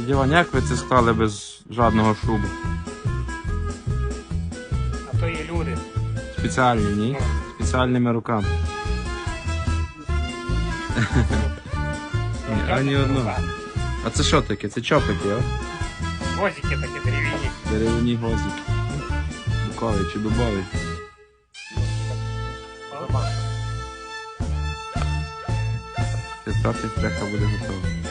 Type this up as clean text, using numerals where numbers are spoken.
Дядя Ваня, як ви це склали без жодного шубу? А то є люди. Спеціальні, ні? Спеціальними руками. Ані одного. А це що таке? Це чопики, а? Возики такі дерев'яні. Дерев'яні гвоздики. Буковий чи дубовий? Тепер бляха буде готова.